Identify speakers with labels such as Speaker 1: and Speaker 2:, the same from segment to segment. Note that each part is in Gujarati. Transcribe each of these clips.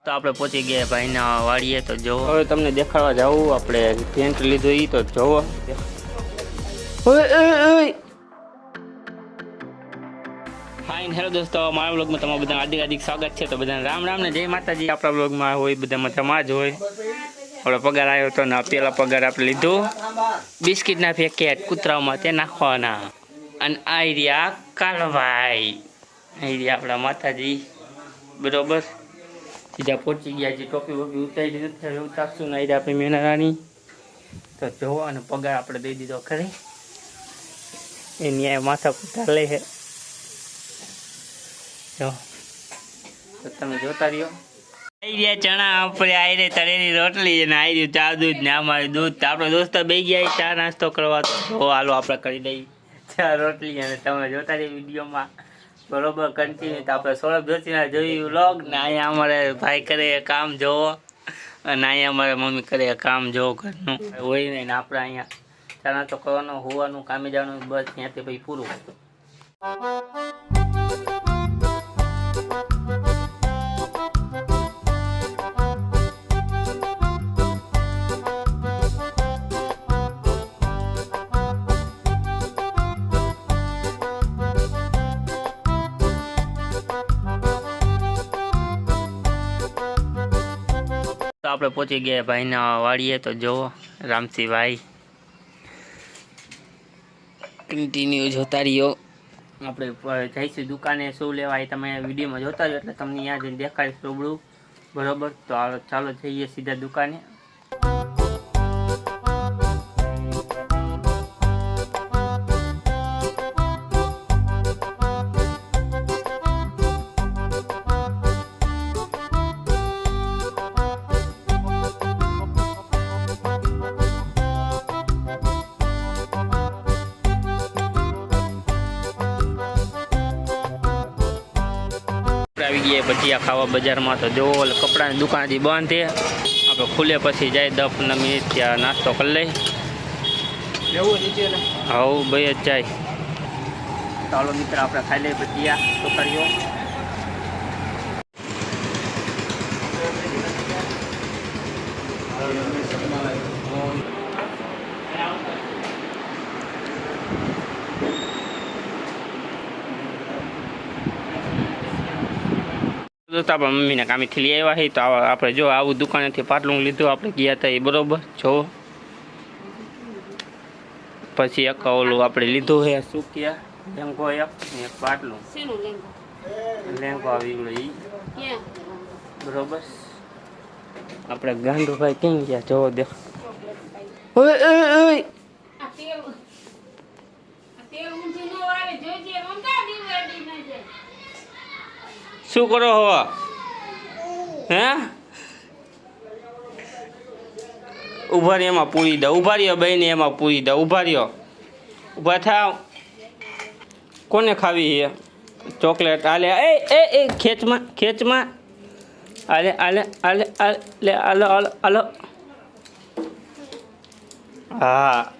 Speaker 1: તો આપણે પહોંચી ગયા ભાઈના વાડીએ. તો જોવો હવે તમને દેખાડવા જાવું આપણે ટેન્ટ લીધું ઈ. તો જોવો ફાઇન. હેલો દોસ્તો, મારા બ્લોગમાં તમારું બધા હાર્દિક સ્વાગત છે. તો બધાને રામ રામ ને જય માતાજી. આપણા બ્લોગમાં હોય બધા મજામાં જ હોય. આપણે પગાર આવ્યો હતો ને પેલા પગાર આપણે લીધો બિસ્કિટના પેકેટ કૂતરાઓમાં તે નાખવાના. અને આ રહ્યા કાળભાઈ, અહીં રહ્યા આપણા માતાજી. બરોબર, સીધા પહોંચી ગયા. જે ટોપી વોપી ઉતારી દીધી ઉતારશું ને આવી આપણી મેનારાની. તો જોવો, અને પગાર આપણે દઈ દીધો ખરી એની આ માથા કૂતા લે છે. જો તો તમે જોતા રહ્યો. આવી રહ્યા ચણા આપણે, આવી રહી તળેલી રોટલી અને આવી રહ્યું ચા દૂધ ને અમારું દૂધ. તો આપણે દોસ્તો બે ગયા ચા નાસ્તો કરવા. તો હાલો આપણે કરી દઈએ ચા રોટલી. અને તમે જોતા રહ્યો વિડીયોમાં બરોબર કન્ટિન્યુ. તો આપણે સૌરભ જોશીના જોયું વ્લોગ ને અહીંયા અમારે ભાઈ કરે કામ જોવો, અને અહીંયા અમારે મમ્મી કરે કામ જોવો ઘરનું હોય ને. આપણે અહીંયા ચા નાસ્તો કરવાનો, હોવાનું, કામે જવાનું, બસ ત્યાંથી ભાઈ પૂરું. તો આપણે પહોંચી ગયા ભાઈના વાડીએ. તો જોવો રામસિંહભાઈ કન્ટિન્યુ જોતા રહ્યો. આપણે જઈશું દુકાને શું લેવા એ તમે વિડીયોમાં જોતા રહ્યો એટલે તમને ત્યાં જઈને દેખાડીશ રૂબરૂ. બરોબર, તો ચાલો જઈએ સીધા દુકાને. આવી ગયા ભજીયા ખાવા બજારમાં. તો જો કપડાની દુકાન હજી બંધ છે. આપણે ખુલે પછી જાય 10-15 મિનિટ ત્યાં નાસ્તો કરી લઈ. હા ભાઈ જ જાય. ચાલો મિત્ર આપણે ખાઈ લઈએ ભજીયા છોકરીઓ. દોસ્તો આપણા મમ્મીને કામેથી લઈ આવ્યા છે. તો આપણે જો આવું દુકાનેથી પાટલું લીધું આપણે ગયા હતા એ બરોબર જો. પછી એક ઓલું આપણે લીધું છે શું કે લેંગો એક પાટલું લેંગો આવી ગયો એ બરોબર. આપણે ગાંડુભાઈ કેમ ગયા જોવો દેખો. શું કરો હો હે? ઉભા રહ્યો એમાં પૂરી દો. ઉભા રહ્યો બેને એમાં પૂરી દો. ઉભા રહ્યો, ઉભા થાવ. કોને ખાવી છે ચોકલેટ? આલે એ ખેંચમાં ખેંચમાં. આલે આલે આલે આલે આલો આલો આલો. હા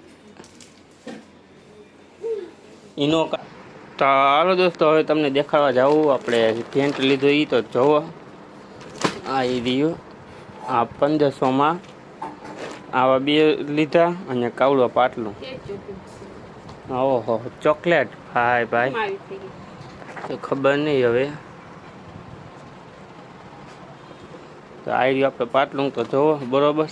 Speaker 1: એનો. તો હાલો દોસ્તો હવે તમને દેખાડવા જાવું આપણે ટેન્ટ લીધું એ. તો જોવો આ એ રહ્યું. આ 1500માં આવા 2 લીધા અને કાવડો પાટલું. ઓહો ચોકલેટ. હાય ભાઈ તો ખબર નહીં હવે. તો આ રહ્યું આપણે પાટલું. તો જોવો બરોબર.